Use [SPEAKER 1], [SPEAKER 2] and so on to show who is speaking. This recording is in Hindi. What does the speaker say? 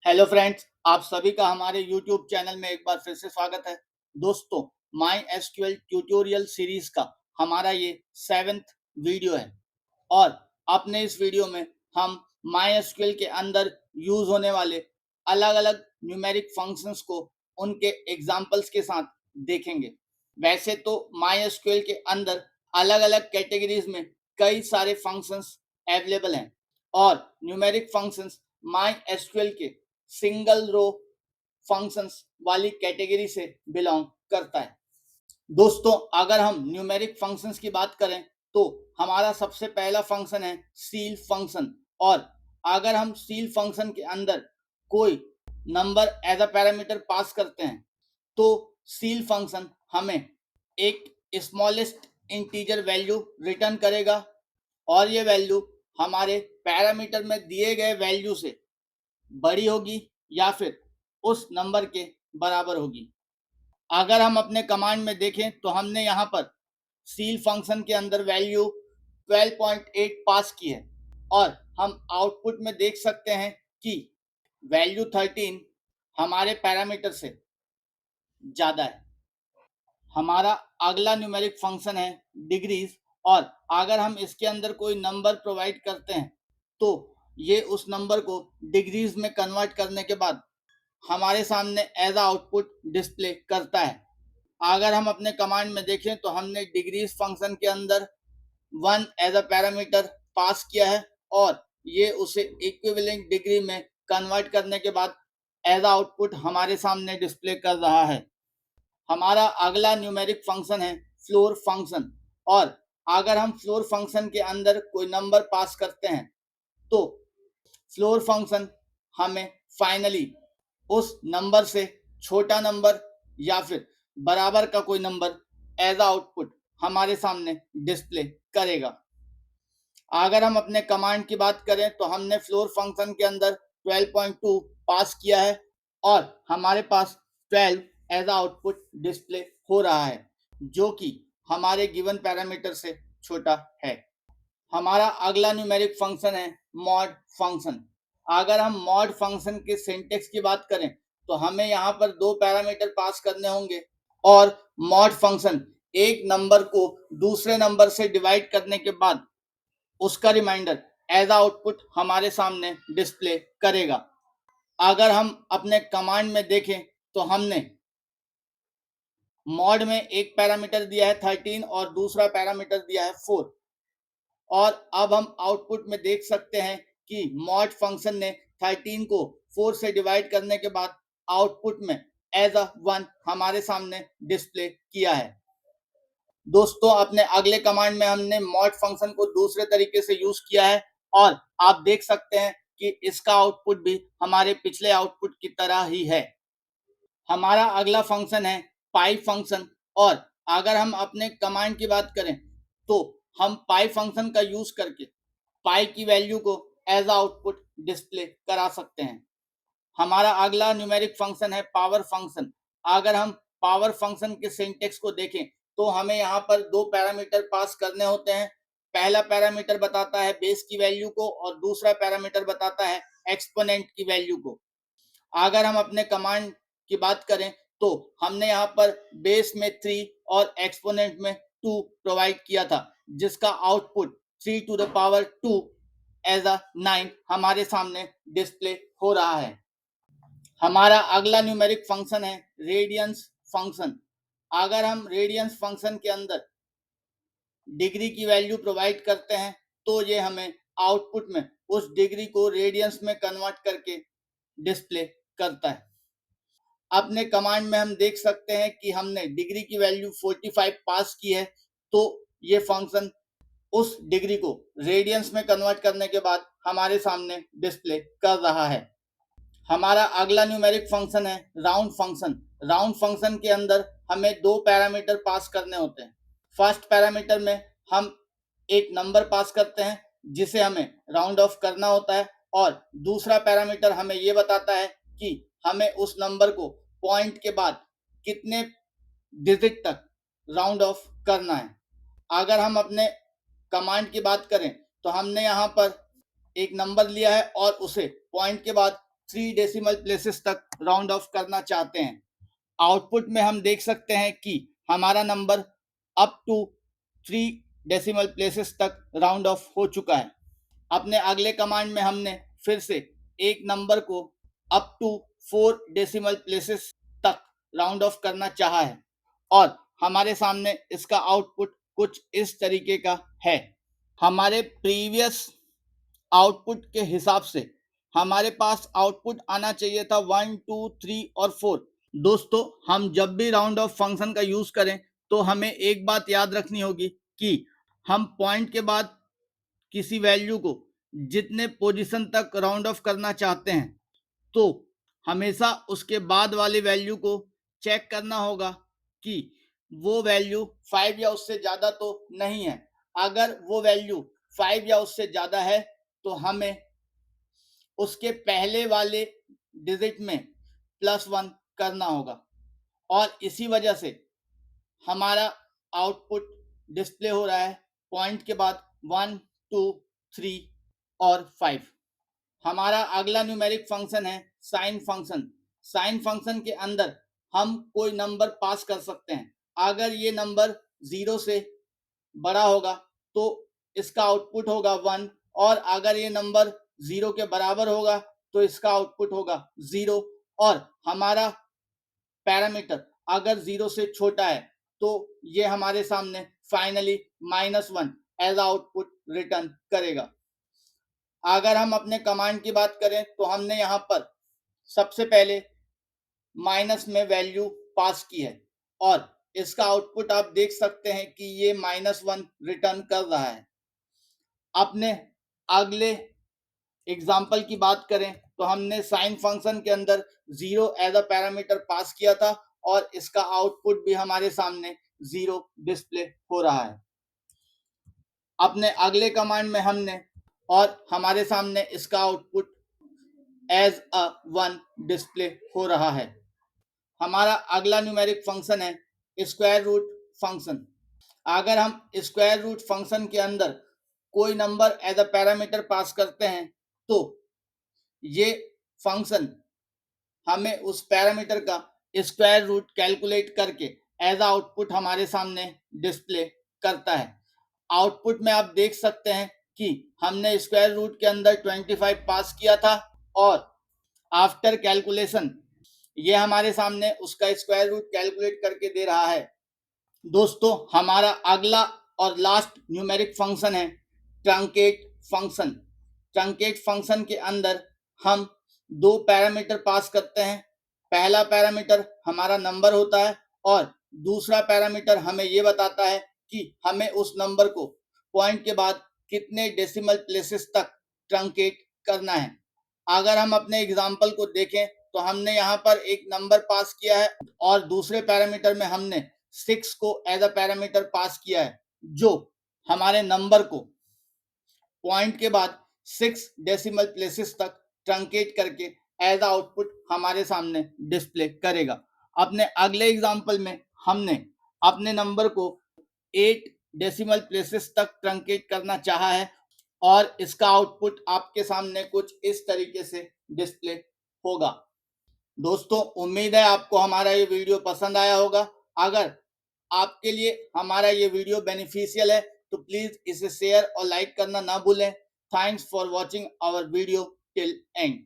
[SPEAKER 1] हेलो फ्रेंड्स, आप सभी का हमारे यूट्यूब चैनल में एक बार फिर से स्वागत है। दोस्तों, माई एसक्यूएल ट्यूटोरियल सीरीज का हमारा ये 7th वीडियो है और अपने इस वीडियो में हम माई एसक्यूएल के अंदर यूज होने वाले अलग अलग न्यूमेरिक फंक्शंस को उनके एग्जाम्पल्स के साथ देखेंगे। वैसे तो माई एसक्यूएल के अंदर अलग अलग कैटेगरीज में कई सारे फंक्शंस अवेलेबल हैं और न्यूमेरिक फंक्शंस माई एसक्यूएल के सिंगल रो फंक्शंस वाली कैटेगरी से बिलोंग करता है। दोस्तों, अगर हम न्यूमेरिक फंक्शंस की बात करें तो हमारा सबसे पहला फंक्शन है सील फंक्शन। और अगर हम सील फंक्शन के अंदर कोई number as a parameter pass करते हैं तो सील फंक्शन हमें एक स्मॉलेस्ट इंटीजर वैल्यू रिटर्न करेगा और ये वैल्यू हमारे पैरामीटर में दिए गए वैल्यू से बड़ी होगी या फिर उस नंबर के बराबर होगी। अगर हम अपने कमांड में देखें तो हमने यहाँ पर सील फंक्शन के अंदर वैल्यू 12.8 पास की है और हम आउटपुट में देख सकते हैं कि वैल्यू 13 हमारे पैरामीटर से ज़्यादा है। हमारा अगला न्यूमेरिक फंक्शन है डिग्रीज और अगर हम इसके अंदर कोई नंबर प्रोवाइड करते हैं तो ये उस नंबर को डिग्रीज में कन्वर्ट करने के बाद हमारे सामने एज अ आउटपुट डिस्प्ले करता है। अगर हम अपने कमांड में देखें तो हमने डिग्रीज फंक्शन के अंदर 1 एज अ पैरामीटर पास किया है और ये उसे इक्विवेलेंट डिग्री में कन्वर्ट करने के बाद एज अ आउटपुट हमारे सामने डिस्प्ले कर रहा है। हमारा अगला न्यूमेरिक फंक्शन है फ्लोर फंक्शन और अगर हम फ्लोर फंक्शन के अंदर कोई नंबर पास करते हैं तो फ्लोर फंक्शन हमें फाइनली उस नंबर से छोटा नंबर या फिर बराबर का कोई नंबर एज आउटपुट हमारे सामने डिस्प्ले करेगा। अगर हम अपने कमांड की बात करें तो हमने फ्लोर फंक्शन के अंदर 12.2 पास किया है और हमारे पास 12 एज आउटपुट डिस्प्ले हो रहा है जो कि हमारे गिवन पैरामीटर से छोटा है। हमारा अगला न्यूमेरिक फंक्शन है मॉड फंक्शन। अगर हम मॉड फंक्शन के सिंटेक्स की बात करें तो हमें यहाँ पर दो पैरामीटर पास करने होंगे और मॉड फंक्शन एक नंबर को दूसरे नंबर से डिवाइड करने के बाद उसका रिमाइंडर एज आउटपुट हमारे सामने डिस्प्ले करेगा। अगर हम अपने कमांड में देखें तो हमने मॉड में एक पैरामीटर दिया है 13 और दूसरा पैरामीटर दिया है 4 और अब हम आउटपुट में देख सकते हैं कि मॉड फंक्शन ने 13 को 4 से डिवाइड करने के बाद आउटपुट में एज अ 1 हमारे सामने डिस्प्ले किया है। दोस्तों, अपने अगले कमांड में हमने मॉड फंक्शन को दूसरे तरीके से यूज किया है और आप देख सकते हैं कि इसका आउटपुट भी हमारे पिछले आउटपुट की तरह ही है। हमारा अगला फंक्शन है पाई फंक्शन और अगर हम अपने कमांड की बात करें तो हम पाई फंक्शन का यूज करके पाई की वैल्यू को एज आउटपुट डिस्प्ले करा सकते हैं। हमारा अगला न्यूमेरिक फंक्शन है पावर फंक्शन। अगर हम पावर फंक्शन के सिंटेक्स को देखें तो हमें यहाँ पर दो पैरामीटर पास करने होते हैं। पहला पैरामीटर बताता है बेस की वैल्यू को और दूसरा पैरामीटर बताता है एक्सपोनेंट की वैल्यू को। अगर हम अपने कमांड की बात करें तो हमने यहाँ पर बेस में 3 और एक्सपोनेंट में 2 प्रोवाइड किया था जिसका output 3 to the power 2 as a 9 हमारे सामने डिस्प्ले हो रहा है। हमारा अगला न्यूमेरिक फंक्शन है रेडियंस फंक्शन। अगर हम रेडियंस फंक्शन के अंदर डिग्री की वैल्यू प्रोवाइड करते हैं तो ये हमें आउटपुट में उस डिग्री को रेडियंस में कन्वर्ट करके डिस्प्ले करता है। अपने कमांड में हम देख सकते हैं कि हमने डिग्री की वैल्यू 45 पास की है तो ये फंक्शन उस डिग्री को रेडियंस में कन्वर्ट करने के बाद हमारे सामने डिस्प्ले कर रहा है। हमारा अगला न्यूमेरिक फंक्शन है राउंड फंक्शन। राउंड फंक्शन के अंदर हमें दो पैरामीटर पास करने होते हैं। फर्स्ट पैरामीटर में हम एक नंबर पास करते हैं जिसे हमें राउंड ऑफ करना होता है और दूसरा पैरामीटर हमें ये बताता है कि हमें उस नंबर को पॉइंट के बाद कितने डिजिट तक राउंड ऑफ करना है। अगर हम अपने कमांड की बात करें तो हमने यहाँ पर एक नंबर लिया है और उसे पॉइंट के बाद 3 डेसिमल प्लेसेस तक राउंड ऑफ करना चाहते हैं। आउटपुट में हम देख सकते हैं कि हमारा number up to 3 decimal places तक राउंड ऑफ हो चुका है। अपने अगले कमांड में हमने फिर से एक नंबर को अप टू 4 डेसिमल प्लेसेस तक राउंड ऑफ करना चाहा है और हमारे सामने इसका आउटपुट कुछ इस तरीके का है। हमारे प्रीवियस आउटपुट के हिसाब से हमारे पास आउटपुट आना चाहिए था 1, 2, 3 और 4। दोस्तों, हम जब भी राउंड ऑफ फंक्शन का यूज करें तो हमें एक बात याद रखनी होगी कि हम पॉइंट के बाद किसी वैल्यू को जितने पोजीशन तक राउंड ऑफ करना चाहते हैं तो हमेशा उसके बाद वाली वैल्यू को चेक करना होगा कि वो वैल्यू 5 या उससे ज़्यादा तो नहीं है। अगर वो वैल्यू 5 या उससे ज़्यादा है तो हमें उसके पहले वाले डिजिट में +1 करना होगा और इसी वजह से हमारा आउटपुट डिस्प्ले हो रहा है पॉइंट के बाद 1, 2, 3 और 5। हमारा अगला न्यूमेरिक फंक्शन है साइन फंक्शन। साइन फंक्शन के अंदर हम कोई नंबर पास कर सकते हैं। अगर ये नंबर 0 से बड़ा होगा तो इसका आउटपुट होगा 1 और अगर ये नंबर 0 के बराबर होगा तो इसका आउटपुट होगा 0 और हमारा पैरामीटर अगर 0 से छोटा है तो ये हमारे सामने फाइनली -1 एज आउटपुट रिटर्न करेगा। अगर हम अपने कमांड की बात करें तो हमने यहाँ पर सबसे पहले माइनस में वैल्यू पास की है और इसका आउटपुट आप देख सकते हैं कि ये -1 रिटर्न कर रहा है। अपने अगले एग्जाम्पल की बात करें तो हमने साइन फंक्शन के अंदर 0 एज अ पैरामीटर पास किया था और इसका आउटपुट भी हमारे सामने 0 डिस्प्ले हो रहा है। अपने अगले कमांड में हमने और हमारे सामने इसका आउटपुट एज अ 1 डिस्प्ले हो रहा है। हमारा अगला न्यूमेरिक फंक्शन है स्क्वायर रूट फंक्शन। अगर हम स्क्वायर रूट फंक्शन के अंदर कोई number as a parameter pass करते हैं तो ये फंक्शन हमें उस पैरामीटर का स्क्वायर रूट कैलकुलेट करके एज आउटपुट हमारे सामने डिस्प्ले करता है। आउटपुट में आप देख सकते हैं कि हमने स्क्वायर रूट के अंदर 25 पास किया था और आफ्टर कैलकुलेशन ये हमारे सामने उसका स्क्वायर रूट कैलकुलेट करके दे रहा है। दोस्तों, हमारा अगला और लास्ट न्यूमेरिक फंक्शन है ट्रंकेट फंक्शन। ट्रंकेट फंक्शन के अंदर हम 2 पैरामीटर पास करते हैं। पहला पैरामीटर हमारा नंबर होता है और दूसरा पैरामीटर हमें ये बताता है कि हमें उस नंबर को पॉइंट के बाद कितने डेसिमल प्लेसेस तक ट्रंकेट करना है। अगर हम अपने एग्जाम्पल को देखें तो हमने यहाँ पर एक नंबर पास किया है और दूसरे पैरामीटर में हमने 6 को एज अ पैरामीटर पास किया है जो हमारे नंबर को पॉइंट के बाद 6 डेसिमल प्लेसेस तक ट्रंकेट करके एज आउटपुट हमारे सामने डिस्प्ले करेगा। अपने अगले एग्जाम्पल में हमने अपने नंबर को 8 डेसिमल प्लेसेस तक ट्रंकेट करना चाहा है और इसका आउटपुट आपके सामने कुछ इस तरीके से डिस्प्ले होगा। दोस्तों, उम्मीद है आपको हमारा ये वीडियो पसंद आया होगा। अगर आपके लिए हमारा ये वीडियो बेनिफिशियल है तो प्लीज इसे शेयर और लाइक करना ना भूलें। Thanks for watching our video till and.